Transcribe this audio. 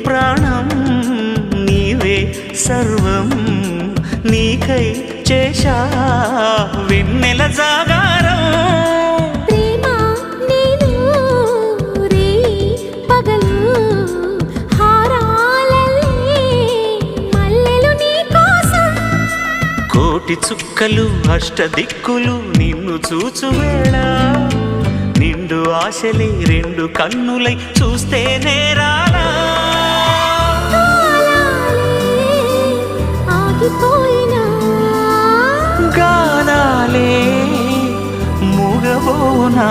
ప్రాణం నీవే సర్వం నీకై చేశా వెన్నెల జాగారం ప్రేమ నేను రే పగలు హారాలల్లే మల్లెలు నీ కోసం కోటి చుక్కలు అష్టదిక్కులు నిన్ను చూచువేళ నిండు ఆశలే రెండు కన్నులై చూస్తే నేరాలా ఆగిపోయినా గానాలే మూగబోనా